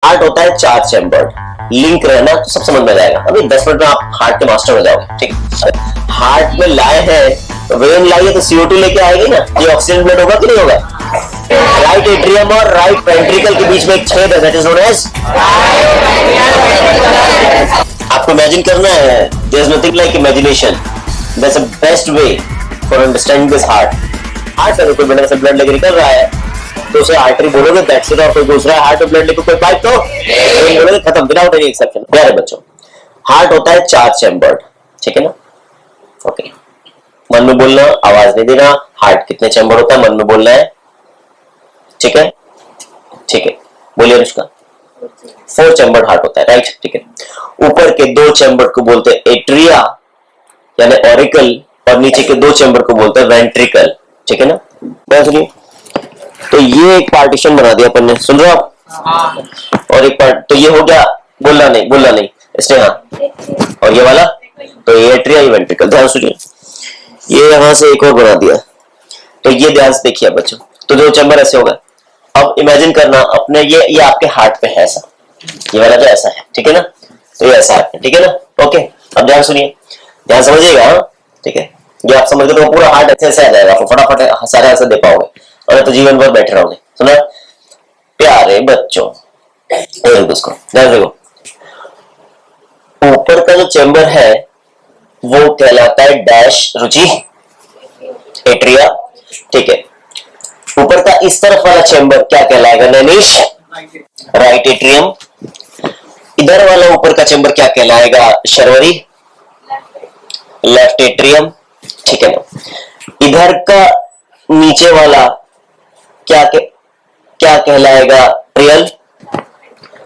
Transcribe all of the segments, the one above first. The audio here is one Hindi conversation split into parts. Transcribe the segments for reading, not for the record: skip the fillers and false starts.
हार्ट होता है 4 चैम्बर्ड, लिंक रहना तो सब समझ में आ जाएगा। अभी 10 मिनट में आप हार्ट के मास्टर हो जाओगे। ठीक, हार्ट में लाए हैं तो वेन लाई है तो CO2 लेके आएगी ना, ये ऑक्सीजन ब्लड होगा कि नहीं होगा? राइट एट्रियम और राइट वेंट्रिकल के बीच में एक छेद है, दैट इज नोन एज। आपको इमेजिन करना है, there is nothing like imagination, that's the best way for understanding this heart. Heart से कोई ब्लड लेके निकल रहा है तो उसे आर्टरी बोलोगे, दैट्स इट। और कोई दूसरा हार्ट में ब्लड लेके कोई पाइप तो बोलोगे, खत्म, विदाउट एनी एक्सेप्शन। प्यारे बच्चों, हार्ट होता है 4 चैम्बर्ड, ठीक है ना? ओके, मन में बोलना, आवाज नहीं देना। हार्ट कितने चैम्बर होता है मन में बोलना है, ठीक है? ठीक है, बोलिए अनुष्का। 4 चैम्बर्ड हार्ट होता है, राइट? ठीक है। ऊपर के 2 चैम्बर को बोलते हैं एट्रिया यानी ऑरिकल, और नीचे के 2 चैम्बर को बोलते हैं वेंट्रिकल, ठीक है ना? बात सुनिए, तो ये एक पार्टीशन बना दिया अपन ने, सुन रहे हो आप? और एक पार्ट तो ये हो गया, बोलना नहीं इसने, हाँ। और ये वाला तो ये एट्रिया, ये वेंट्रिकल। ध्यान सुनिए, ये यहां से एक और बना दिया, तो ये ध्यान से देखिए बच्चों। तो 2 चैम्बर ऐसे हो गए। अब इमेजिन करना अपने, ये आपके हार्ट पे है ऐसा, ये वाला जो ऐसा है, ठीक है ना? तो ये ऐसा है, ठीक है ना? ओके, अब ध्यान सुनिए, ध्यान समझिएगा, ठीक है? ये आप समझ गए तो पूरा हार्ट अच्छे से आ जाएगा, फटाफट सारे आंसर दे पाओगे, और तो जीवन भर बैठे रहोगे। सुना प्यारे बच्चों, उसको ध्यान देखो, ऊपर का जो चैम्बर है वो कहलाता है डैश रुचि, एट्रिया, ठीक है? ऊपर का इस तरफ वाला चैम्बर क्या कहलाएगा नैनिश? Right atrium. इधर वाला ऊपर का चैम्बर क्या कहलाएगा शर्वरी? लेफ्ट एट्रियम, ठीक है ना? इधर का नीचे वाला क्या कहलाएगा ट्रियल?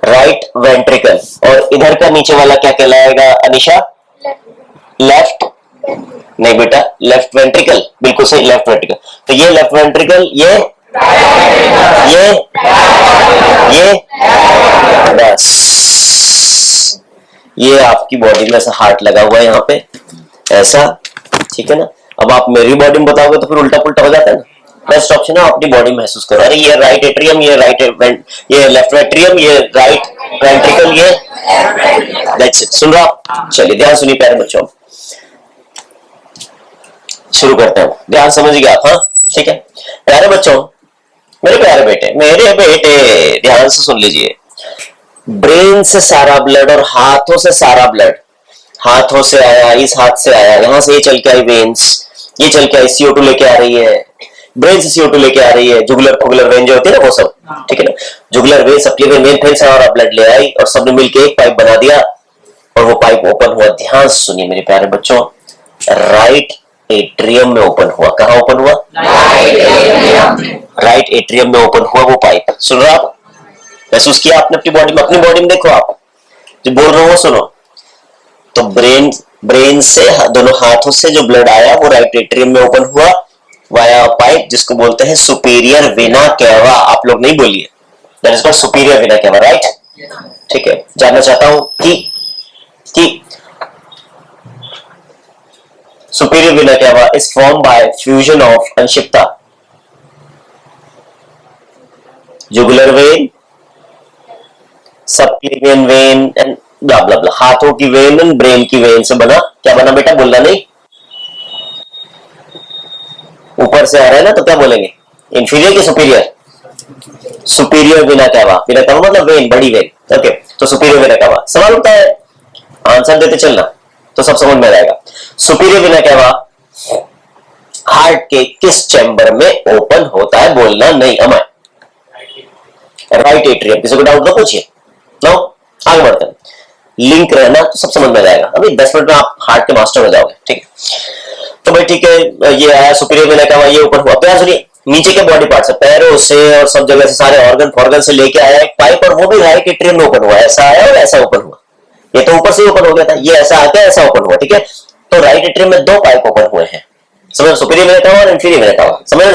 Right ventricle. और इधर का नीचे वाला क्या कहलाएगा अनिशा? लेफ्ट नहीं बेटा, लेफ्ट वेंट्रिकल, बिल्कुल सही, लेफ्ट वेंट्रिकल। तो ये लेफ्ट वेंट्रिकल, ये बस, ये आपकी बॉडी में ऐसा हार्ट लगा हुआ है यहाँ पे ऐसा, ठीक है ना? अब आप मेरी बॉडी में बताओगे तो फिर उल्टा पुल्टा हो जाता है ना। बेस्ट ऑप्शन है अपनी बॉडी महसूस करो। अरे ये राइट एट्रियम, ये ये लेफ्ट एट्रियम, ये राइट वेंट्रिकल, ये दैट्स इट। सुन रहा? चलिए ध्यान सुनिए प्यारे बच्चों, शुरू करते हैं। ध्यान समझिए आप, हाँ ठीक है? प्यारे बच्चों, मेरे प्यारे बेटे, मेरे बेटे ध्यान से सुन लीजिए। ब्रेन से सारा ब्लड और हाथों से सारा ब्लड, हाथों से आया, इस हाथ से आया, यहां से ये चल के आई वेन्स, ये चल के आई CO2 लेके आ रही है, ब्रेन से CO2 लेके आ रही है, जुगुलर फुगुलर वेन जो होती है ना वो सब, ठीक है ना? जुगुलर वेन, सप्लीमेंट वेन, फिर सारा ब्लड ले आई और सबने मिलके एक पाइप बना दिया और वो पाइप ओपन हुआ। ध्यान सुनिए मेरे प्यारे बच्चों, राइट एट्रियम में ओपन हुआ। कहां ओपन हुआ? राइट एट्रियम में ओपन हुआ वो पाइप। सुन रहे आप? महसूस किया आपने अपनी बॉडी में? अपनी बॉडी में देखो, आप जो बोल रहे हो सुनो। तो ब्रेन से दोनों हाथों से जो ब्लड आया वो राइट एट्रियम में ओपन हुआ वाया पाइप, जिसको बोलते हैं सुपीरियर वेना केवा। आप लोग नहीं बोलिए, that is called superior vena cava, right? ठीक है, जानना चाहता हूं कि superior vena cava is form by fusion of अंशिप्ता, jugular vein, subclavian vein and blah blah blah. हाथों की वेन एंड ब्रेन की वेन से बना। क्या बना बेटा? बोलना नहीं, ऊपर से आ रहा है ना तो क्या बोलेंगे? इंफीरियर की सुपीरियर? सुपीरियर वेना केवा। वेना केवा मतलब वेन, बड़ी वेन। ओके, तो सुपीरियर वेना केवा। सवाल होता है, आंसर देते चलना तो सब समझ में आ जाएगा। सुपीरियर वेना केवा हार्ट के किस चैम्बर में ओपन होता है? बोलना नहीं, अमर। Right atrium. किसी को डाउट ना पूछिए, नो, आगे बढ़ते हैं। लिंक रहना तो सब समझ में आ जाएगा। अभी 10 मिनट में आप हार्ट के मास्टर हो जाओगे, ठीक है? तो भाई ठीक है, ये आया सुपीरियर वेना केवा, ये ऊपर हुआ। प्यार सुनिए, नीचे के बॉडी पार्ट से, पैरों से और सब जगह से, सारे ऑर्गन से लेके आया एक पाइप, और वो भी राइट एट्रियम में ओपन हुआ। ऐसा आया और ऐसा ओपन हुआ। ये तो ऊपर से ओपन हो गया था, ये ऐसा आके ऐसा ओपन हुआ, ठीक है? तो राइट एट्रियम में 2 पाइप ओपन हुए हैं। समझ? सुपीरियर वेना केवा और इंफीरियर वेना केवा। समझ?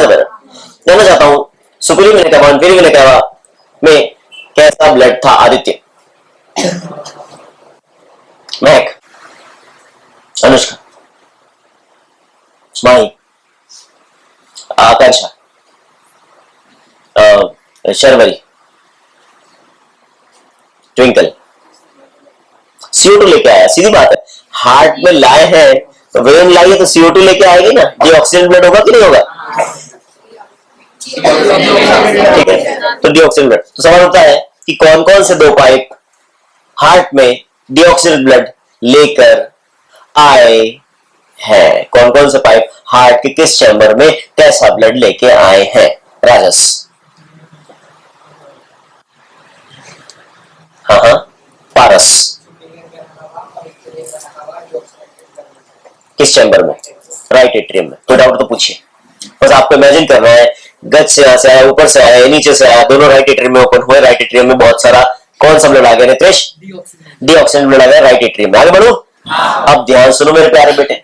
जानना चाहता हूं सुपीरियर वेना केवा, इंफीरियर वेना केवा में कैसा ब्लड था? आदित्य, महक, अनुष्का, स्माई, आकांक्षा, शर्वरी, ट्विंकल, CO2 लेके आया, सीधी बात है। हार्ट में लाए हैं तो वेन लाई है तो CO2 लेके आएगी ना, डीऑक्सीजन ब्लड होगा कि नहीं होगा? ठीक है, तो डीऑक्सीजन ब्लड। तो सवाल होता है कि कौन कौन से दो पाइप हार्ट में डीऑक्सीजन ब्लड लेकर आए हैं? कौन कौन से पाइप हार्ट के किस चैम्बर में कैसा ब्लड लेके आए हैं? राजस। हाँ हाँ, पारस। किस चैम्बर में? राइट एट्रियम में। कोई डाउट तो पूछिए, बस आपको इमेजिन करना है गच से यहां से आया, ऊपर से आया, नीचे से आया, दोनों राइट एट्रियम में ओपन हुए। राइट एट्रियम में बहुत सारा कौन सा ब्लड आ गया नितेश? डीऑक्सीजन ब्लड आ गया राइट एट्रियम में। आगे बढ़ो। अब ध्यान सुनो मेरे प्यारे बेटे,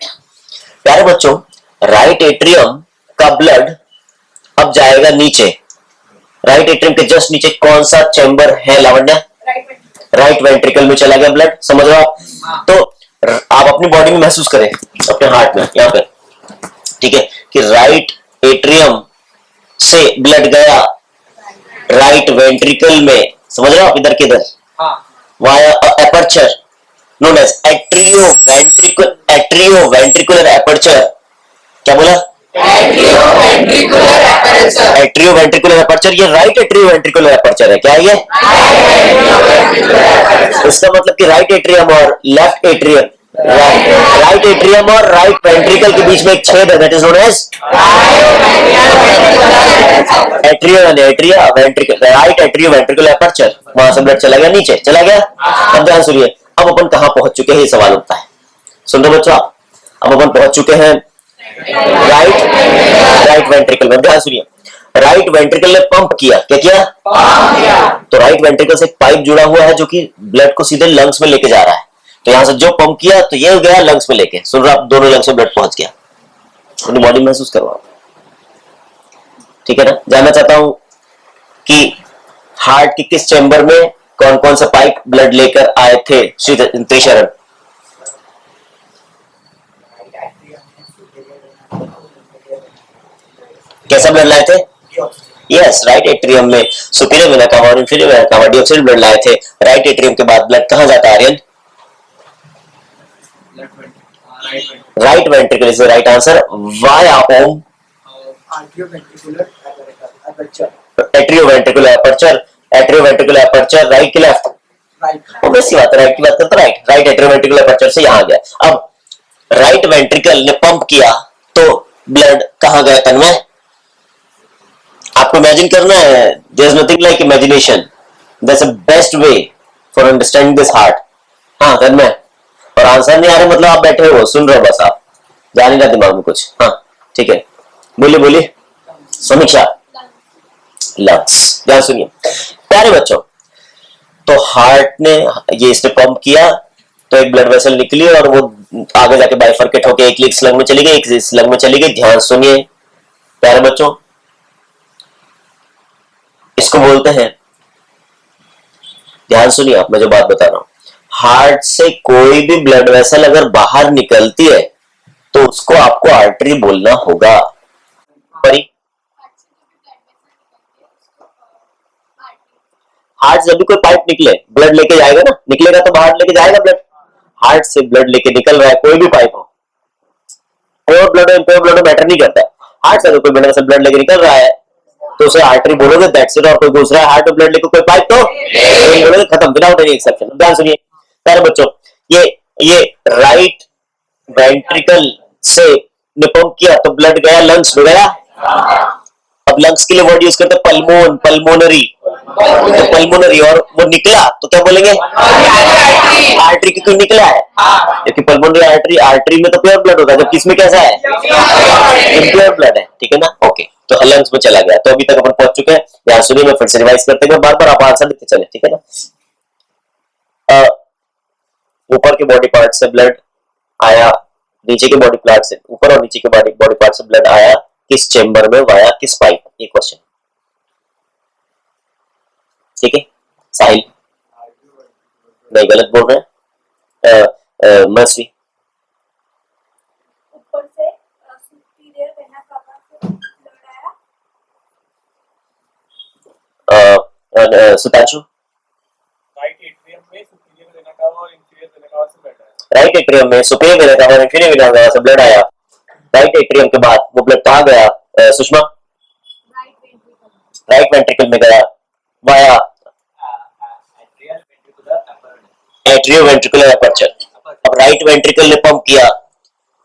प्यारे बच्चों, राइट एट्रियम का ब्लड अब जाएगा नीचे। राइट एट्रियम के जस्ट नीचे कौन सा चैम्बर है लावण्या? राइट वेंट्रिकल में चला गया ब्लड। समझ रहे हो आप? तो आप अपनी बॉडी में महसूस करें, अपने हार्ट में यहाँ पे, ठीक है, कि राइट एट्रियम से ब्लड गया राइट वेंट्रिकल में। समझ रहे हो आप? इधर किधर? Via aperture known as atrioventricular aperture. क्या बोला? Atrioventricular aperture. ये राइट एट्रियो वेंट्रिकुलर एपर्चर है। क्या ये? इसका मतलब कि राइट एट्रियम और लेफ्ट एट्रियम, राइट एट्रियम और राइट वेंट्रिकल के बीच में एक छेद है, that is known as atrio and atria ventricle, right atrioventricular aperture. वहां से ब्लड चला गया नीचे, चला गया। अब ध्यान सुनिए, अब अपन कहां पहुंच चुके हैं, ये सवाल उठता है। सुन रहे बच्चों आप? अब अपन पहुंच चुके हैं राइट वेंट्रिकल में। ध्यान सुनिए, राइट वेंट्रिकल ने पंप किया। क्या किया? तो राइट वेंट्रिकल से एक पाइप जुड़ा हुआ है जो कि ब्लड को सीधे लंग्स में लेके जा रहा है। तो यहां से जो पंप किया तो ये गया लंग्स में लेके। सुन रहे आप? दोनों लंग्स में ब्लड पहुंच गया। अपनी बॉडी महसूस करो आप, ठीक है ना? जानना चाहता हूं कि हार्ट के किस चैम्बर में कौन कौन सा पाइप ब्लड लेकर आए थे श्री त्रिशरण? कैसा ब्लड लाए थे? यस, राइट एट्रियम में सुपीरियर वेना कावा और इंफीरियर वेना कावा डीऑक्सीजन ब्लड लाए थे। राइट एट्रियम के बाद ब्लड कहां जाता है Aryan? Right ventricle is the right answer. Via um atrioventricular aperture. Atrioventricular aperture right की लेफ्ट? ऑब्वियस बात है, राइट की बात करते right. Right atrioventricular aperture से यहां गया। अब राइट वेंट्रिकल ने पंप किया तो ब्लड कहां गया तन्मय? आपको इमेजिन करना है, there is nothing like imagination, that's the best way for understanding this heart. हाँ तन्मय, और आंसर नहीं आ रहा मतलब आप बैठे हो सुन रहे हो, बस आप जा नहीं रहा दिमाग में कुछ। हाँ ठीक है, बोलिए बोलिए। समीक्षा, लंग्स। ध्यान सुनिए प्यारे बच्चों, तो हार्ट ने ये इसने पंप किया तो एक ब्लड वेसल निकली और वो आगे जाके बाइफरकेट होके एक इस लंग में चली गई, एक इस लंग में चली गई। ध्यान सुनिए प्यारे बच्चों, इसको बोलते हैं, ध्यान सुनिए आप, मैं जो बात बता रहा हूं, हार्ट से कोई भी ब्लड वेसल अगर बाहर निकलती है तो उसको आपको आर्टरी बोलना होगा। परी, हार्ट से जब भी कोई पाइप निकले ब्लड लेके जाएगा ना, निकलेगा तो बाहर लेके जाएगा ब्लड। हार्ट से ब्लड लेके निकल रहा है कोई भी पाइप हो, प्योर ब्लड हो इम्प्योर ब्लड मैटर नहीं करता है। हार्ट से अगर कोई ब्लड लेके निकल रहा है तो उसे आर्टरी बोलोगे, दैट्स इट। और कोई दूसरा हार्ट में ब्लड लेके कोई पाइप तो बोलोगे, खत्म, विदाउट एनी एक्सेप्शन। ध्यान सुनिए प्यारे बच्चों, ये राइट वेंट्रिकल से ने पंप किया तो ब्लड गया लंग्स में गया। अब लंग्स के लिए वर्ड यूज करते हैं पल्मोन, पल्मोनरी, तो पल्मोनरी, और वो निकला तो क्या बोलेंगे? आर्टरी, क्योंकि निकला है, क्योंकि पल्मोनरी आर्टरी, आर्टरी में तो प्योर ब्लड होता है, जबकि इसमें कैसा है? इम्प्योर ब्लड है, ठीक है ना? ओके, तो लंग्स में चला गया। तो अभी तक अपन पहुंच चुके हैं। यार सुनिए, मैं फिर से रिवाइज करते हैं, बार बार आप आंसर देते चले, ठीक है ना? ऊपर के बॉडी पार्ट से ब्लड आया, नीचे के बॉडी पार्ट से, ऊपर और नीचे के बॉडी पार्ट से ब्लड आया किस चेम्बर में, वाया किस पाइप? ये क्वेश्चन, ठीक है? साहिल नहीं, गलत बोल रहे हैं। मस्वी, ऊपर से सुपीरियर वेना कावा से ब्लड आया। सुतांशु, राइट एट्रियम राइट एट्रियम में सुपीरियर वेना कावा और इंफीरियर वेना कावा से ब्लड आया। राइट एट्रियम के बाद वो ब्लड कहाँ गया सुषमा? राइट वेंट्रिकल में गया वाया एट्रियो वेंट्रिकुलर एपर्चर। अब राइट वेंट्रिकल ने पंप किया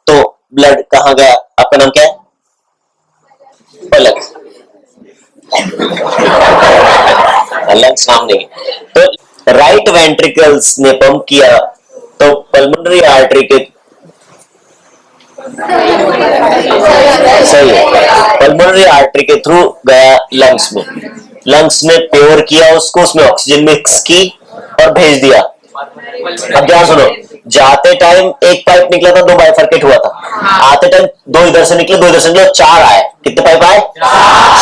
तो ब्लड कहाँ गया? आपका नाम क्या है? पलक। लंग्स नाम नहीं। तो राइट वेंट्रिकल्स ने पंप किया तो पल्मोनरी आर्टरी के सही है, पल्मोनरी आर्टरी के थ्रू गया लंग्स में। लंग्स ने प्योर किया उसको, उसमें ऑक्सीजन मिक्स की और भेज दिया। अब ध्यान सुनो, जाते टाइम एक पाइप निकला था, 2 बाइफरकेट हुआ था। आते टाइम 2 इधर से निकले, 2 इधर से निकले, 4 आए। कितने पाइप आए?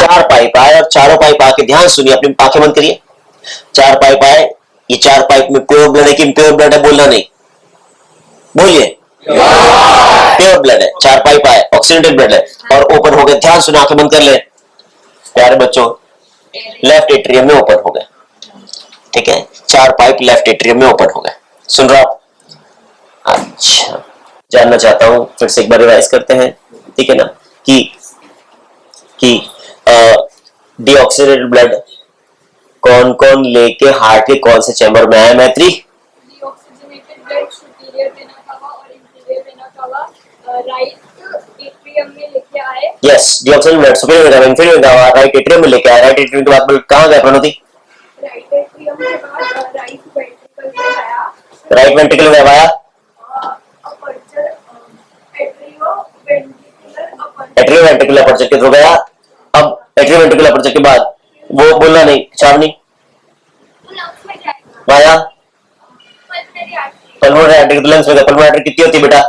4 पाइप आए। और चारों पाइप आके ध्यान सुनिए, अपनी आंखें बंद करिए। 4 पाइप आए। ये 4 पाइप में प्योर ब्लड है कि इम्प्योर ब्लड है? बोलना नहीं, बोलिए प्योर ब्लड है। 4 पाइप आए, ऑक्सीडेंटेड ब्लड है और ओपन हो गए। ध्यान सुनो, आंखें बंद कर ले प्यारे बच्चों। लेफ्ट एट्रियम में ओपन हो गए, ठीक है। 4 पाइप लेफ्ट एट्रियम में ओपन हो गए। सुन रहा आप? अच्छा, जानना चाहता हूं, फिर से एक बार रिवाइज करते हैं, ठीक है ना, कि डीऑक्सीडेटेड ब्लड कौन कौन लेके हार्ट के कौन से चैम्बर में आया? मैत्री? Deoxygenated blood superior vena cava और inferior vena cava right atrium में लेके आए। Yes, deoxygenated blood superior vena cava inferior vena cava right atrium में लेके आया। राइट एट्रियम के बाद ब्लड कहां गया प्रणोति? राइट एट्रियम के बाद राइट वेंट्रिकल में आया। राइट वेंट्रिकल में आया। Aperture atrio ventricular aperture, atrio ventricular aperture के थ्रू गया। अब एट्रियो वेंट्रिकुलर अपर्चर के बाद वो बोलना नहीं, चावनी लंग्स में जाएगा। आया पल्मोनरी आर्टरी, पल्मोनरी आर्टरी तो लंग्स में। पल्मोनरी आर्टरी कितनी होती है बेटा?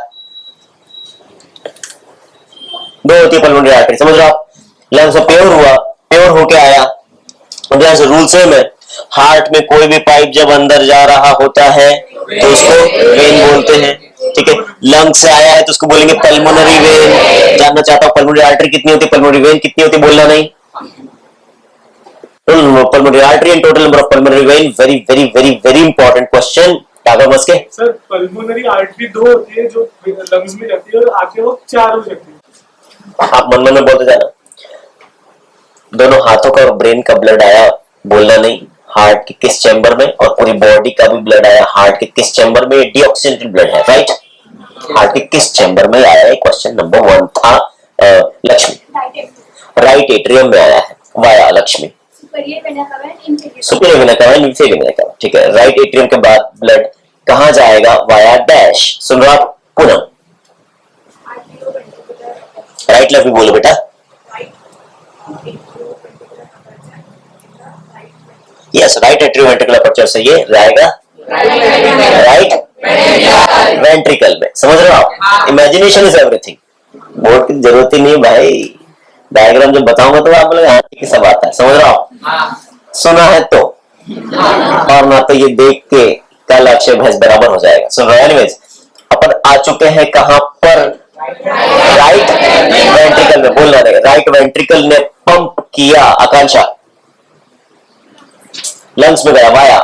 2 होती है पल्मोनरी आर्टरी, समझ रहे हो आप? लंग्स में प्योर हुआ, प्योर होके आया। अब जैसे रूल सेम है, हार्ट में कोई भी पाइप जब अंदर जा रहा होता है तो उसको वेन बोलते हैं, ठीक है। लंग्स से आया है तो उसको बोलेंगे पल्मोनरी वेन। जानना चाहता हूं पल्मोनरी आर्टरी कितनी होती है, पल्मोनरी वेन कितनी होती है? बोलना नहीं। Pulmonary artery and total number of pulmonary vein, very important question। Taiga बस के सर पल्मोनरी आर्टरी 2 होती है जो लंग्स में जाती है और आगे वो 4 हो जाती है। आप मन में बोलते जाना। दोनों हाथों का और ब्रेन का ब्लड आया, बोलना नहीं। हार्ट के किस चैम्बर में? और पूरी बॉडी का भी ब्लड आया, हार्ट के किस चैम्बर में? डीऑक्सीडेटेड ब्लड है, राइट। हार्ट के किस चैम्बर में आया है? क्वेश्चन नंबर 1 था। लक्ष्मी राइट एट्रियम में आया है via Lakshmi. Superior vena cava inferior, superior vena cava inferior vena कावा, ठीक है। राइट एट्रियम के बाद ब्लड कहां जाएगा? Via dash. सुन रहा आप? पुनः आर्टरियो वेंट्रिकुलर अपर्चर, राइट लेफ्ट भी बोलो बेटा। Right atrio ventricular aperture, right yes, right atrio ventricular aperture से ये जाएगा राइट वेंट्रिकल में। समझ रहे हो आप? Imagination is everything. बोर्ड की जरूरत ही नहीं भाई, डायग्राम जब बताऊंगा तो आप बोलेंगे हाँ ठीक है सब आता है। समझ रहे हो आप? सुना है तो, और ना तो ये देख के कल अक्षय भैंस बराबर हो जाएगा। सुन रहे हो? एनीवेज अपन आ चुके हैं कहां पर? राइट वेंट्रिकल में। बोलना नहीं, राइट वेंट्रिकल ने पंप किया। आकांक्षा लंग्स में गया वाया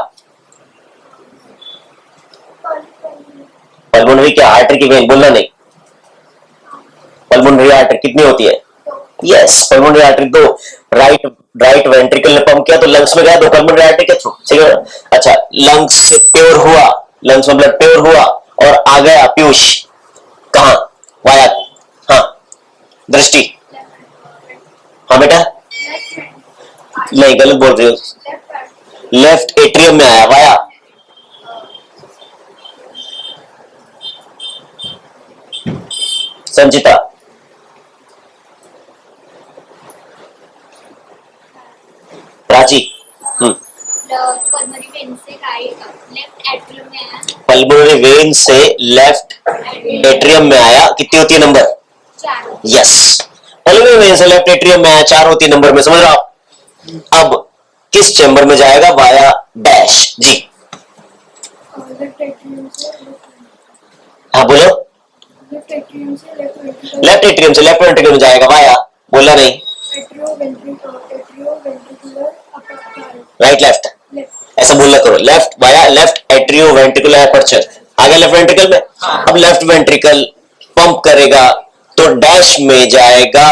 पल्मोनरी क्या? आर्टरी की वेन। बोलना नहीं। पल्मोनरी आर्टरी कितनी होती है? Yes, pulmonary artery 2। Right ventricle ने पंप किया तो लंग्स में गया, 2 पल्मोनरी आर्टरी के थ्रू, ठीक है। अच्छा, लंग्स से प्योर हुआ, लंग्स में ब्लड प्योर हुआ और आ गया पीयूष कहां? वाया। हाँ दृष्टि, हाँ बेटा नहीं गलत बोल रही हो। लेफ्ट एट्रियम में आया वाया। संचिता प्राची पल्मोनरी वेन से लेफ्ट एट्रियम में आया। पल्मोनरी वेन से लेफ्ट एट्रियम में आया। कितनी होती है नंबर? 4। यस, पल्मोनरी वेन से लेफ्ट एट्रियम में आया, 4 होती है नंबर में। समझ रहे हो आप? अब किस चैम्बर में जाएगा? Via dash. जी लेफ्ट एट्रियम से हाँ बोलो। लेफ्ट एट्रियम से लेफ्ट वेंट्रिकल, लेफ्ट एट्रियम से लेफ्ट वेंट्रिकल में जाएगा वाया। बोलना नहीं। Atrio ventricular aperture, right left ऐसा बोलना करो। Left via left atrioventricular aperture आ गया लेफ्ट वेंट्रिकल में। अब लेफ्ट वेंट्रिकल पंप करेगा तो डैश में जाएगा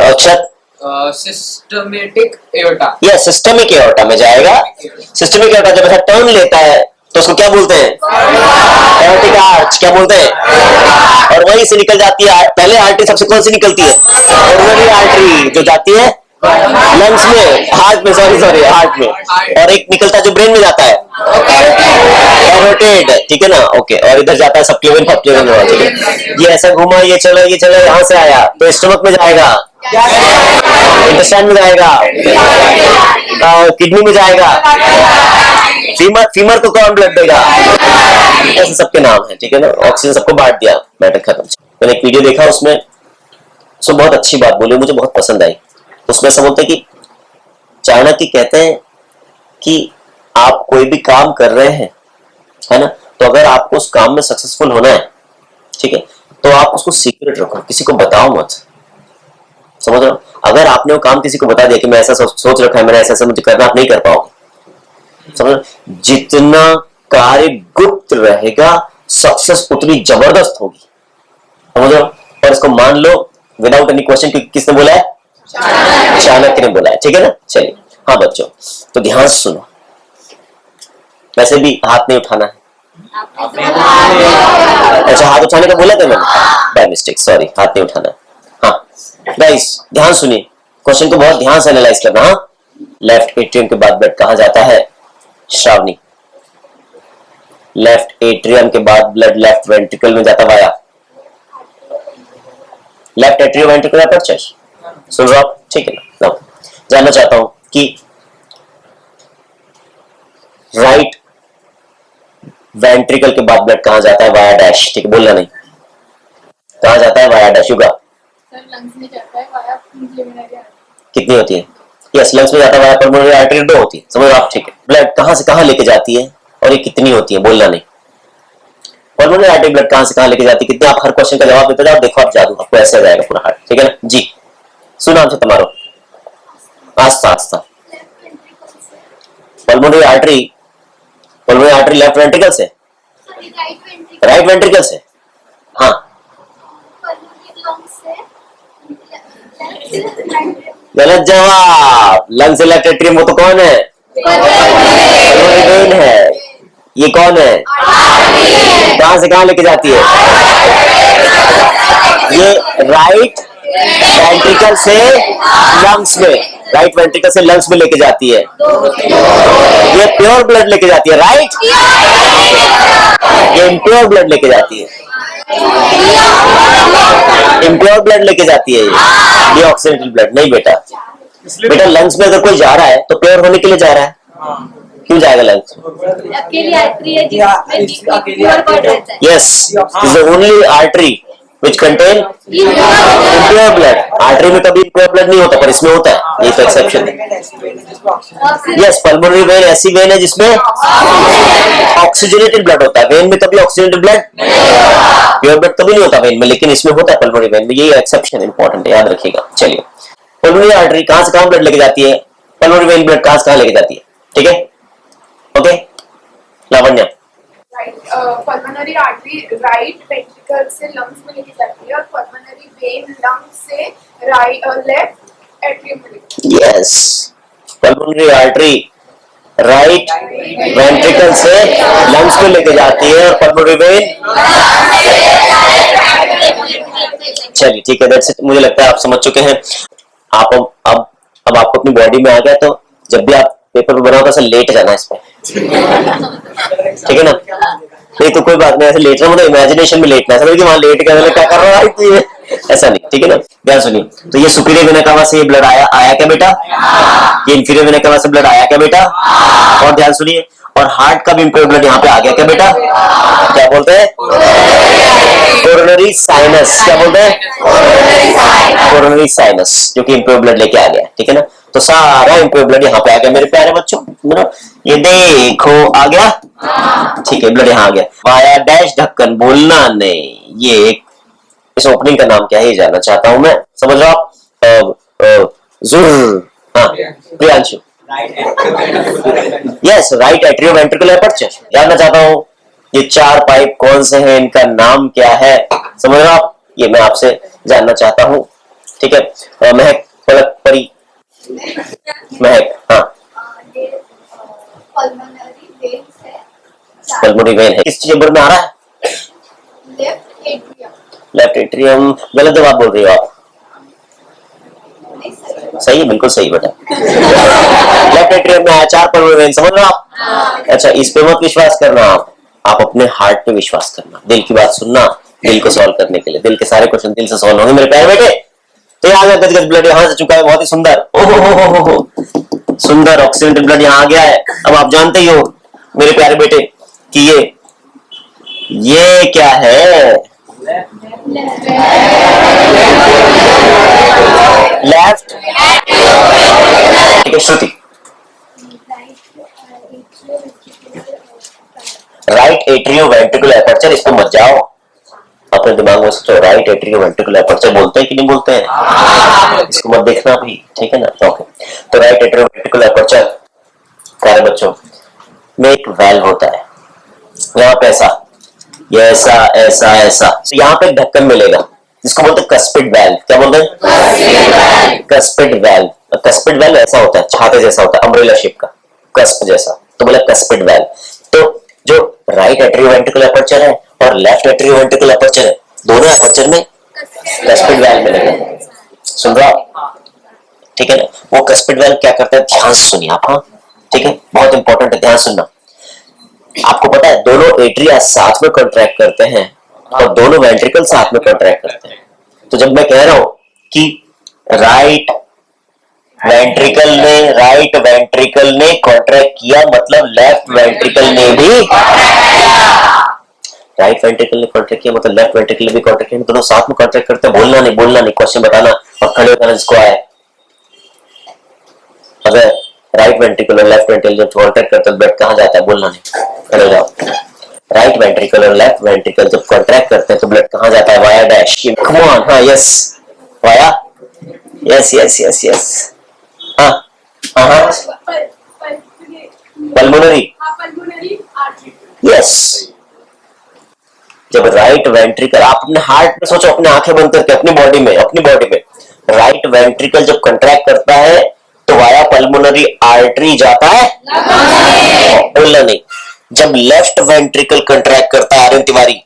अक्षर सिस्टमेटिक एओर्टा। या सिस्टमिक एओर्टा में जाएगा। सिस्टमिक एओर्टा जब ऐसा टर्न लेता है तो उसको क्या बोलते हैं? Aortic arch. क्या बोलते हैं? और वहीं से निकल जाती है पहले आर्टरी सबसे कौन सी निकलती है? कोरोनरी आर्टरी जो जाती है लंग्स में, हार्ट में, सॉरी हार्ट में, और एक निकलता है जो ब्रेन में जाता है कैरोटिड, ठीक है ना? ओके, और इधर जाता है सबक्लेवियन सबक्लेवियन, ठीक है। ये ऐसा घूमा, ये चला यहाँ से आया तो स्टमक में जाएगा, इंटेस्टाइन में जाएगा, किडनी में जाएगा, फीमर को कौन ब्लड देगा? ऐसे सबके नाम है, ठीक है ना? ऑक्सीजन सबको बांट दिया, मैटर खत्म। मैंने एक वीडियो देखा, उसमें सो बहुत अच्छी बात बोली, मुझे बहुत पसंद आई। उसमें सब बोलते कि चाणक्य कहते हैं कि आप कोई भी काम कर रहे हैं, है ना, तो अगर आपको उस काम में सक्सेसफुल होना है, ठीक है, तो आप उसको सीक्रेट रखो, किसी को बताओ मत। समझ रहे हो? अगर आपने वो काम किसी को बता दिया कि मैं ऐसा सोच रखा है, मैंने ऐसा मुझे करना, आप नहीं कर पाओगे। समझ रहे? जितना कार्य गुप्त रहेगा सक्सेस उतनी जबरदस्त होगी। समझ रहे हो? और इसको मान लो विदाउट एनी क्वेश्चन, क्योंकि किसने बोला है? चाणक्य ने बोला है, ठीक है ना? चलिए, हाँ बच्चों, तो ध्यान से सुनो। वैसे भी हाथ नहीं उठाना है। अच्छा, हाथ उठाने का बोला था मैंने, बाय मिस्टेक, सॉरी, हाथ नहीं उठाना है। हाँ गाइस, ध्यान सुनिए, क्वेश्चन को बहुत ध्यान से एनालाइज करना। हाँ, लेफ्ट एट्रियम के बाद ब्लड कहाँ जाता है? श्रावणी। लेफ्ट एट्रियम के बाद ब्लड लेफ्ट वेंट्रिकल में जाता वाया लेफ्ट एट्रियोवेंट्रिकुलर एपर्चर। सुन रहे हो आप? ठीक है ना? जानना चाहता हूं कि राइट वेंट्रिकल के बाद ब्लड कहां जाता है? वाया डैश, ठीक है, बोलना नहीं। कहां जाता है? Via dash. युगा सर लंग्स में जाता है वाया पल्मोनरी आर्टरी। कितनी होती है? यस, लंग्स में जाता है वाया पल्मोनरी आर्टरी, 2 होती है। समझ आप? ठीक है। ब्लड कहां से कहां लेके जाती है और ये कितनी होती है? बोलना नहीं। पल्मोनरी आर्टरी ब्लड कहां से कहां लेके जाती है, कितने? आप हर क्वेश्चन का जवाब देते जाओ, देखो आप जादू, आपको ऐसे आ जाएगा पूरा हार्ट, ठीक है ना जी? सुनाम से तुम्हारो आस्था आस्था। पल्मोनरी आर्टरी लेफ्ट वेंट्रिकल से, राइट वेंट्रिकल से। हाँ, गलत जवाब। लंग से लेफ्ट एट्रियम, वो तो कौन है? पल्मोनरी वेन है। ये कौन है? कहां से कहां लेके जाती है? ये राइट वेंट्रिकल से लंग्स में, राइट वेंट्रिकल से लंग्स में लेके जाती है। ये प्योर ब्लड लेके जाती है, राइट? ये इम्प्योर ब्लड लेके जाती है, इम्प्योर ब्लड लेके जाती है। ये ऑक्सीडेंटल ब्लड नहीं बेटा। बेटा लंग्स में अगर कोई जा रहा है तो प्योर होने के लिए जा रहा है। क्यों जाएगा लंग्स? अकेली आर्टरी है जिसमें प्योर ब्लड रहता है। Yes, is the only artery which contain impure blood. Artery में कभी impure blood नहीं होता, पर इसमें होता है, ये तो एक्सेप्शन है। यस, पल्मोनरी वेन ऐसी वेन है जिसमें ऑक्सीजनेटेड ब्लड होता है। वेन में कभी ऑक्सीजनेटेड ब्लड, प्योर ब्लड कभी नहीं होता वेन में, लेकिन इसमें होता है पल्मोनरी वेन में। ये एक्सेप्शन इंपॉर्टेंट है, याद रखिएगा। चलिए, पल्मोनरी आर्टरी कहां से कहां ब्लड लेके जाती है? पल्मोनरी वेन ब्लड कहां से कहां लेके जाती है? ठीक है, okay. Lavanya, pulmonary artery right ventricle से लंग्स में लेके जाती है और पल्मोनरी वेन लंग्स से लेफ्ट एट्रियम में लेके जाती है। Yes, pulmonary artery right ventricle से लंग्स में लेके जाती है और पल्मोनरी वेन। चलिए ठीक है, दैट्स इट। मुझे लगता है आप समझ चुके हैं। आप अब आपको अपनी बॉडी में आ गया, तो जब भी आप पेपर पे बनाओ तो ऐसा लेट जाना इस पे, ठीक है ना? नहीं तो कोई बात नहीं, ऐसे लेटना मतलब इमेजिनेशन में लेटना, समझ कि वहां लेट के क्या कर रहा है, ऐसा नहीं, ठीक है ना? ध्यान सुनिए। तो ये सुपीरियर वेना कावा से ब्लड आया क्या बेटा? ये इंफीरियर वेना कावा से ब्लड आया क्या बेटा? और ध्यान सुनिए, और हार्ट का भी इंप्योर ब्लड यहाँ पे आ गया क्या बेटा? क्या बोलते हैं? Coronary sinus. क्या बोलते हैं? कोरोनरी साइनस, जो कि इंप्योर ब्लड लेके आ गया, ठीक है ना? तो सारा इंप्योर ब्लड यहाँ पे आ गया मेरे प्यारे बच्चों। ये देखो आ गया, ठीक है, ब्लड यहाँ आ गया। वाया डैश ढक्कन, बोलना नहीं। ये एक, इस ओपनिंग का नाम क्या है ये जानना चाहता हूं मैं, समझ रहा आप? हाँ, Priyanshu, yes, right atrioventricular aperture. जानना चाहता हूं ये चार पाइप कौन से हैं, इनका नाम क्या है, समझ रहे हो आप? ये मैं आपसे जानना चाहता हूं, ठीक है? महक, पलक, परी, महक, हाँ। ये पल्मोनरी वेन्स है, पल्मोनरी वेन है, किस चेंबर में आ रहा है? Left atrium. Left atrium. गलत जवाब बोल रही हो आप। सही है, बिल्कुल सही बेटा। लेफ्ट एट्रियम में आया, चार पल्मोनरी वेन, समझ रहे हो आप? अच्छा, इस पे मत विश्वास करना आप अपने हार्ट पे विश्वास करना, दिल की बात सुनना, दिल को सॉल्व करने के लिए। दिल के सारे क्वेश्चन दिल से सॉल्व होंगे मेरे प्यारे बेटे। तो यहाँ गज गज ब्लड यहाँ से चुका है, बहुत ही सुंदर। ओहो, सुंदर ऑक्सीडेंटेड ब्लड यहाँ आ गया है। अब आप जानते ही हो मेरे प्यारे बेटे कि ये क्या है? लेफ्ट। ठीक है श्रुति। राइट एट्रियोवेंट्रिकुलर एपर्चर, इस पे मत जाओ, अपने दिमाग में सोचो राइट एट्रियोवेंट्रिकुलर एपर्चर बोलते हैं कि नहीं बोलते हैं, इसको मत देखना भी, ठीक है ना? ओके, तो राइट एट्रियोवेंट्रिकुलर एपर्चर प्यारे बच्चों में एक वेल्व होता है, यहाँ पे ऐसा, ये ऐसा ऐसा ऐसा, तो यहाँ पे एक ढक्कन मिलेगा जिसको बोलते हैं कस्पिड वेल्व। क्या बोलते हैं? Cuspid valve. कस्पिड वेल्व ऐसा होता है, छाते जैसा होता है, अम्ब्रेला शेप का, कस्प जैसा, तो बोला कस्पिड वेल्व। तो जो राइट एट्रियोवेंट्रिकुलर एपर्चर है और लेफ्ट एट्रियोवेंट्रिकुलर एपर्चर है, दोनों एपर्चर में कस्पिड वेल्व मिलेगा। सुन रहा आप? ठीक है ना? वो कस्पिड वेल्व क्या करता है, ध्यान से सुनिए आप, हाँ ठीक है, बहुत इंपॉर्टेंट है, ध्यान सुनना। आपको पता है दोनों एट्रिया साथ में कॉन्ट्रैक्ट करते हैं और दोनों वेंट्रिकल साथ में कॉन्ट्रैक्ट करते हैं। तो जब मैं कह रहा हूं कि राइट वेंट्रिकल ने कॉन्ट्रैक्ट किया, मतलब लेफ्ट वेंट्रिकल ने भी, राइट वेंट्रिकल ने कॉन्ट्रैक्ट किया मतलब लेफ्ट वेंट्रिकल ने भी कॉन्ट्रैक्ट किया, दोनों साथ में कॉन्ट्रैक्ट करते हैं। बोलना नहीं, क्वेश्चन बताना और खड़े होकर जिसको आए। अगर राइट वेंट्रिकल और लेफ्ट वेंट्रिकल जब कॉन्ट्रैक्ट करते हैं, ब्लड कहां जाता है? बोलना नहीं, खड़े जाओ। राइट वेंट्रिकल और लेफ्ट वेंट्रिकल जब कॉन्ट्रैक्ट करते हैं तो ब्लड कहां जाता है? Via dash. कम ऑन, हाँ यस, वाया, यस, हाँ पल्मोनरी, यस। जब राइट वेंट्रिकल, आप अपने हार्ट में सोचो, अपने आंखें बंद करके, अपनी बॉडी में राइट वेंट्रिकल जब कॉन्ट्रैक्ट करता है तो वाया पल्मोनरी आर्टरी जाता है, बोलना नहीं। जब लेफ्ट वेंट्रिकल कॉन्ट्रैक्ट करता है, आर्यन तिवारी,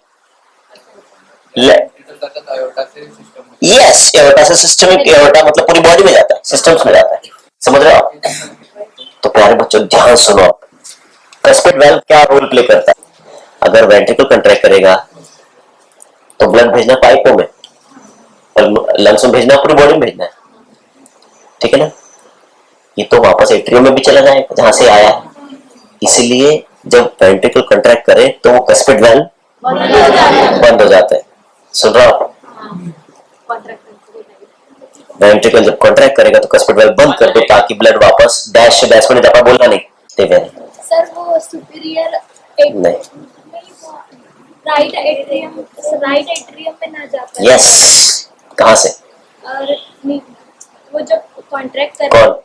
यस, एओर्टा से सिस्टमिक, एओर्टा मतलब पूरी बॉडी में जाता है, सिस्टम्स में जाता है, समझ रहे हो आप? तो प्यारे बच्चों ध्यान सुनो आप, कस्पिड वेल्व क्या रोल प्ले करता है? अगर वेंट्रिकल कॉन्ट्रैक्ट करेगा तो ब्लड भेजना पाइपों में, लंग्स में भेजना, पूरी बॉडी में भेजना है, ठीक है ना? ये तो वापस एट्रियम में भी चला जाएगा जहां से आया है। इसलिए जब वेंट्रिकल कॉन्ट्रैक्ट करे तो वो कस्पिड वेल्व बंद हो जाता है। सुन रहा हो? वेंट्रिकल जब कॉन्ट्रैक्ट करेगा तो कस्पिड वेल्व बंद कर दो ताकि ब्लड वापस डैश में नहीं जा पाए। बोलना नहीं, सर वो सुपीरियर नहीं, राइट एट्रियम में ना जाता है। यस, कहां से? और वो जब कॉन्ट्रैक्ट करे, कौन?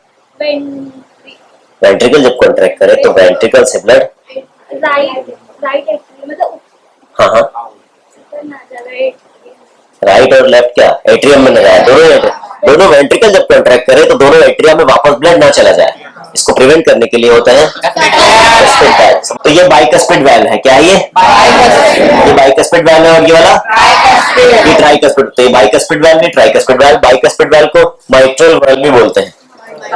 वेंट्रिकल जब कॉन्ट्रैक्ट करे तो वेंट्रिकल से ब्लड राइट एट्रियम मतलब हाँ ना जाए, राइट और लेफ्ट क्या एट्रियम में न जाए, दोनों वेंट्रिकल जब कॉन्ट्रैक्ट करे तो दोनों एट्रियम में वापस ब्लड ना चला जाए, इसको प्रिवेंट करने के लिए होता है कस्पिड वेल्व। तो ये बाइकस्पिड वेल्व है, क्या है ये बाइकस्पिड वेल्व है, और ये वाला ये ट्राइकस्पिड। तो ये बाइकस्पिड वेल्व नहीं ट्राइकस्पिड वेल्व। बाइकस्पिड वेल्व को माइट्रल वेल्व भी बोलते हैं,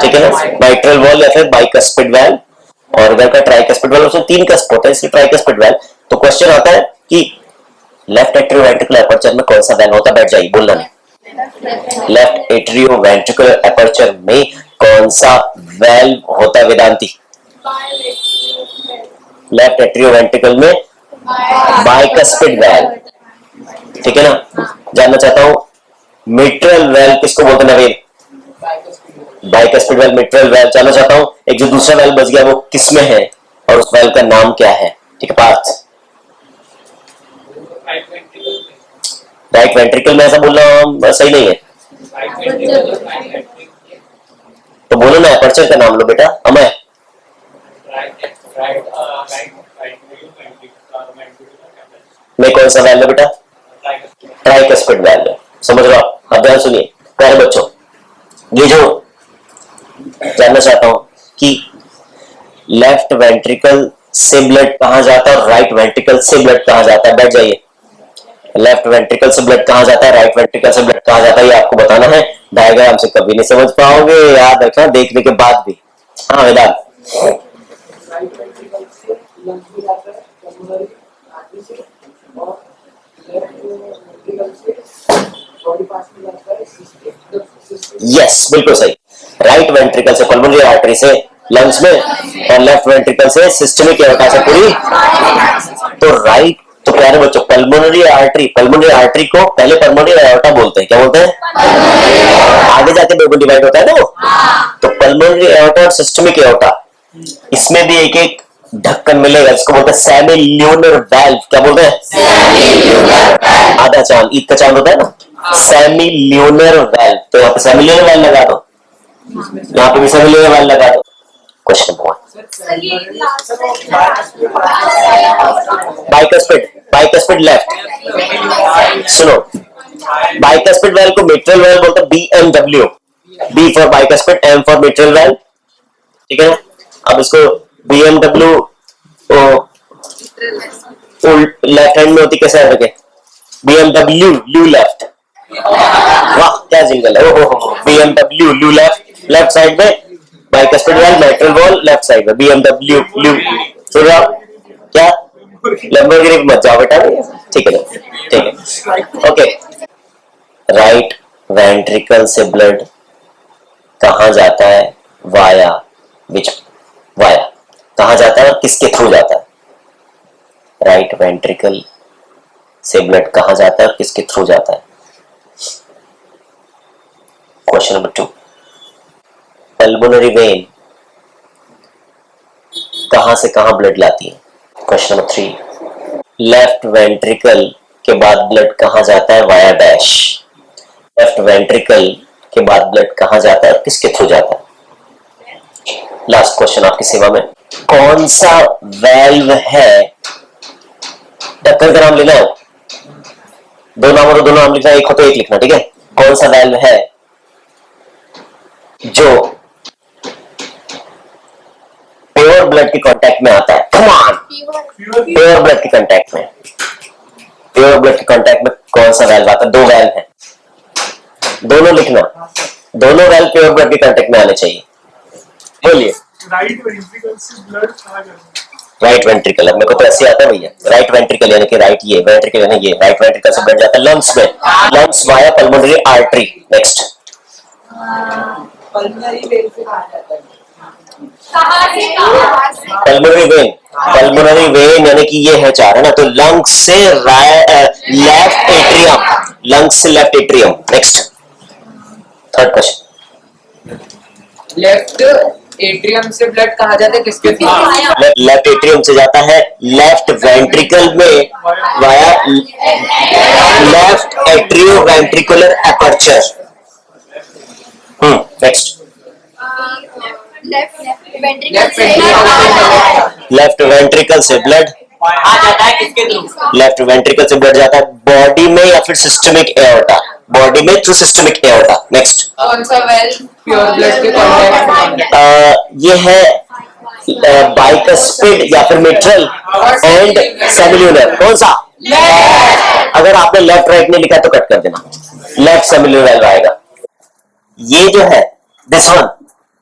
ठीक है ना? माइट्रल वेल्व या फिर बाइकस्पिड वेल्व। और इधर का ट्राइकस्पिड वेल्व, उसमें 3 कस्प होता है, इसलिए ट्राइकस्पिड वेल्व। तो क्वेश्चन आता है कि लेफ्ट एट्रियोवेंट्रिकुलर एपर्चर में कौन सा वेल्व होता है? बैठ जाइए, बोलना नहीं। लेफ्ट एट्रियोवेंट्रिकुलर एपर्चर में कौन सा वेल्व होता है वेदांती? लेफ्ट एट्रियोवेंट्रिकल में बाइकस्पिड वेल्व, ठीक है ना? जानना चाहता हूं मिट्रल वेल्व किसको बोलते हैं Naveen? Bicuspid valve, mitral valve. जानना चाहता हूं एक जो दूसरा वेल्व बच गया वो किसमें है और उस वेल्व का नाम क्या है? ठीक है पार्थ। राइट वेंट्रिकल में ऐसा बोलना सही नहीं है। तो बोलो ना, एपर्चर का नाम लो बेटा। अमय, में कौन सा वैल्यू बेटा? Tricuspid value. समझ रहे हो? अब ध्यान सुनिए प्यारे बच्चों, ये जो जानना चाहता हूं कि लेफ्ट वेंट्रिकल से ब्लड कहां जाता है और राइट वेंट्रिकल से ब्लड कहां जाता है। बैठ जाइए। लेफ्ट वेंट्रिकल से ब्लड कहां जाता है, राइट वेंट्रिकल से ब्लड कहां जाता है, ये आपको बताना है। डायग्राम से कभी नहीं समझ पाओगे, याद रखना देखने के बाद भी। हाँ वेदांत, यस बिल्कुल सही। राइट वेंट्रिकल से पल्मोनरी आर्टरी से लंग्स में और लेफ्ट वेंट्रिकल से सिस्टमिक एओर्टा से पूरी। तो राइट, तो प्यारे बच्चों पल्मोनरी आर्टरी को पहले पल्मोनरी एओर्टा बोलते हैं। क्या बोलते हैं? आगे जाके दो डिवाइड होता है ना वो। तो पल्मोनरी एओर्टा और सिस्टमिक एओर्टा, इसमें भी एक एक ढक्कन मिलेगा जिसको बोलते हैं सेमी ल्यूनर वाल्व। क्या बोलते हैं? आधा चांद, ईद का चांद होता है ना, सेमी ल्यूनर वाल्व। तो यहाँ पे सेमी ल्यूनर वाल्व लगा दो, यहाँ पे भी सेमी ल्यूनर वाल्व लगा दो। Question number 1, bicuspid left. सुनो, बाइकस्पिड वाल्व को मिट्रल वाल्व बोलते हैं, BMW। B for bicuspid, M for mitral valve. ठीक है, अब इसको BMW लेफ्ट हैंड में होती, कैसे रखे? BMW ल्यू लेफ्ट। वाह क्या जिंगल है। ओहो, BMW ल्यू लेफ्ट साइड में, bicuspid valve mitral valve left side में, BMW ल्यू। सुन रहे हो क्या? लंबरगिरी मत जाओ बेटा। ठीक है ठीक है, ओके। राइट वेंट्रिकल से ब्लड कहां जाता है? वाया कहां जाता है और किसके थ्रू जाता है? राइट वेंट्रिकल से ब्लड कहां जाता है और किसके थ्रू जाता है? क्वेश्चन नंबर 2, पल्मोनरी वेन कहां से कहां ब्लड लाती है? क्वेश्चन नंबर 3, लेफ्ट वेंट्रिकल के बाद ब्लड कहां जाता है? Via dash. लेफ्ट वेंट्रिकल के बाद ब्लड कहां जाता है और किसके थ्रू जाता है? लास्ट क्वेश्चन आपकी सेवा में, कौन सा वेल्व है? ढक्कन का नाम लेना है, दो नाम हो तो दो नाम लिखना, एक हो तो एक लिखना। ठीक है, कौन सा वेल्व है जो प्योर ब्लड के कांटेक्ट में आता है? कम ऑन, प्योर ब्लड के कांटेक्ट में, प्योर ब्लड के कांटेक्ट में कौन सा वेल्व आता है? दो वेल्व है, दोनों लिखना, दोनों वेल्व प्योर ब्लड के कांटेक्ट में आने चाहिए। बोलिए। राइट वेंट्रिकल से ब्लड कहां जाता है? राइट वेंट्रिकल, अब मेरे को तो ऐसे आता है भैया। राइट वेंट्रिकल यानी कि राइट, ये वेंट्रिकल यानी ये, राइट वेंट्रिकल से ब्लड जाता है लंग्स में, lungs via pulmonary artery. Next, pulmonary vein से कहां जाता है? पल्मोनरी वेन यानी कि ये है चार, है ना। तो लंग्स से लेफ्ट एट्रियम, लंग्स से left atrium. Next, third question, left atrium से ब्लड कहां जाता है, किसके थ्रू? लेफ्ट एट्रियम से जाता है लेफ्ट वेंट्रिकल में via left atrio ventricular aperture. Next, left ventricle से ब्लड आ जाता है किसके थ्रू? लेफ्ट वेंट्रिकल से ब्लड जाता है बॉडी में या फिर सिस्टमिक एओर्टा, बॉडी में थ्रू सिस्टमिक एओर्टा। नेक्स्ट, कौन सा वेल्व प्योर ब्लड के कांटेक्ट में? ये है बाइकस्पिड या फिर मिट्रल एंड सेमिल्यूनर। कौन सा? अगर आपने लेफ्ट राइट नहीं लिखा तो कट कर देना, लेफ्ट सेमिल्यूनर आएगा। ये जो है this one,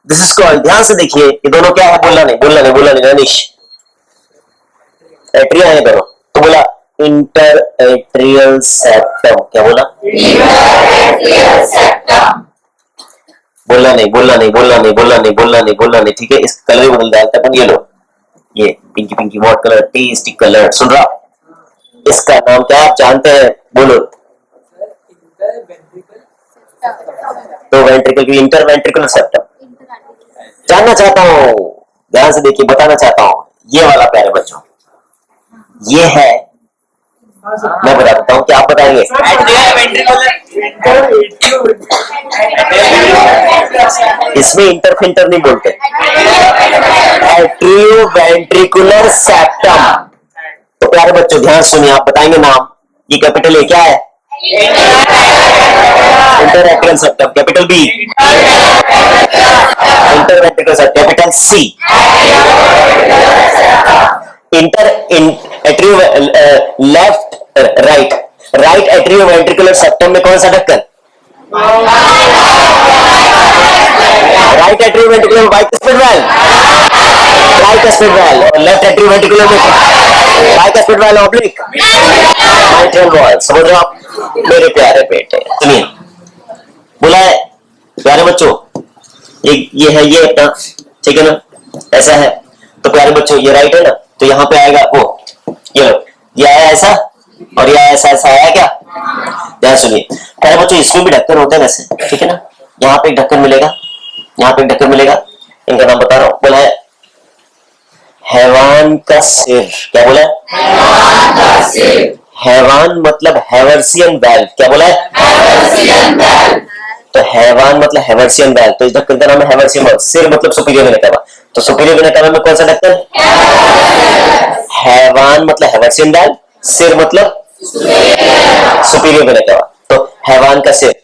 this is called, ध्यान से देखिए ये दोनों क्या है? बोलना नहीं रनीश, एट्रिया है दोनों, तो बोला इंटर एट्रियल सेप्टम। क्या बोला? बोलना नहीं। ठीक है, इस कलर ही बदल डालता है। ये लो, ये Pinky what colour? Tasty colour. सुन रहा, इसका नाम क्या आप जानते हैं? बोलो। तो वेंट्रिकल की इंटर वेंट्रिकुलर सेप्टम जानना चाहता हूं, ध्यान से देखिए, बताना चाहता हूं। ये वाला प्यारे बच्चों, ये है, मैं बता देता हूं कि आप बताएंगे। इसमें इंटरफिंटर नहीं बोलते, एट्रियोवेंट्रिकुलर सेप्टम। तो प्यारे बच्चों ध्यान सुनिए, आप बताएंगे नाम। ये कैपिटल ए क्या है? Interatrial septum. Capital B interventricular septum. Capital C left right. Right atrioventricular septum में कौन सा ढक्कन? राइट एट्रियोवेंट्रिकुलर में बाइकस्पिड वाल्व, बाइकस्पिड वाल्व। और लेफ्ट एट्रियोवेंट्रिकुलर में bicuspid valve oblique mitral valve. समझ रहे हो आप मेरे प्यारे बेटे? सुनिए, बोला है प्यारे बच्चों, ये है, ये अपना, ठीक है ना, ऐसा है। तो प्यारे बच्चों ये राइट है ना, तो यहाँ पे आएगा वो, ये आया ऐसा और ये आया ऐसा। ऐसा आया क्या? ध्यान सुनिए प्यारे बच्चों, इसमें भी ढक्कन होता है वैसे, ठीक है ना। यहाँ पे एक ढक्कन मिलेगा, यहाँ पे एक ढक्कन मिलेगा। इनका नाम बता रहा हूं। बोला है हैवान का सिर। क्या बोला है? हैवान का सिर। हैवान मतलब हैवर्सियन वाल्व। क्या बोला है? Haversian valve. तो हैवान मतलब हैवर्सियन वाल्व, तो इस ढक्कन का नाम है हैवर्सियन वाल्व। सिर मतलब सुपीरियर वेना कावा, तो सुपीरियर वेना कावा में कौन सा ढक्कन? हैवान मतलब हैवर्सियन वाल्व, सिर मतलब सुपीरियर वेना कावा। तो हैवान का सिर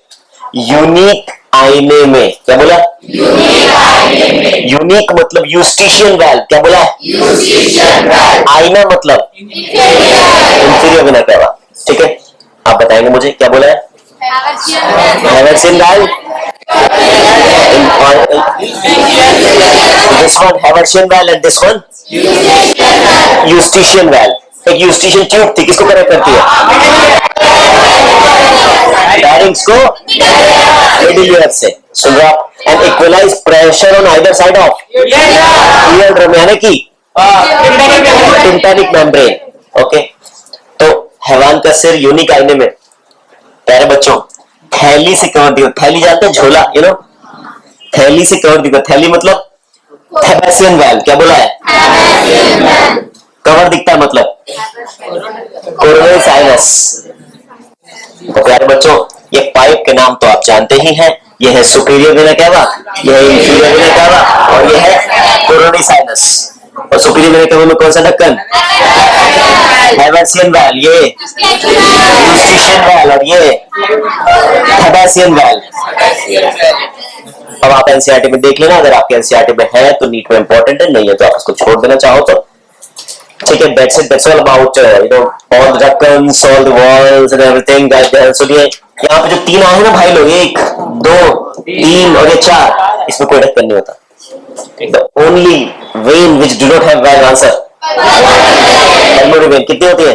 यूनिक आईने में। क्या बोला? यूनिक आईने में। यूनिक मतलब यूस्टिशियन वाल्व। क्या बोला? Eustachian valve. आईना मतलब इंफीरियर वेना कावा। ठीक है, आप बताएंगे मुझे क्या बोला है? Haversian valve. This one Haversian valve and this one Eustachian valve. एक यूस्टिशियन ट्यूब थी, किसको कनेक्ट करती है? बेरिंग्स को मिडिल ईयर से। सुन रहे आप? And equalise pressure on either side of ear drum, यानी कि टिम्पैनिक मेम्ब्रेन। ओके, तो हैवान का सिर यूनिक आईने में। प्यारे बच्चों थैली से कवर दिखा। थैली जानते हैं? झोला, यू नो, थैली से कवर दिखा। थैली मतलब थैबेसियन वाल्व। क्या बोला है? कवर दिखता है मतलब कोरोनरी साइनस। तो प्यारे बच्चों ये पाइप के नाम तो आप जानते ही हैं। ये है सुपीरियर वेना कावा, ये है इंफीरियर वेना कावा और ये है कोरोनरी साइनस। और सुपीरियर वेना कावा में कौन सा ढक्कन? हैवर्सियन वाल्व, ये यूस्टिशियन वाल्व और ये थैबेसियन वाल्व। अब आप एनसीईआरटी में देख लेना, अगर आपके एनसीईआरटी में है तो नीट में इंपॉर्टेंट है, नहीं है तो आप इसको छोड़ देना चाहो तो। ठीक है, that's it, that's all about all the ढक्कन, all the walls and everything that there. So ये यहाँ पे जो तीन आए हैं ना भाई लोग, 1 2 3 और ये 4, इसमें कोई ढक्कन नहीं होता। The only vein which do not have valve answer, pulmonary vein कितनी होती है?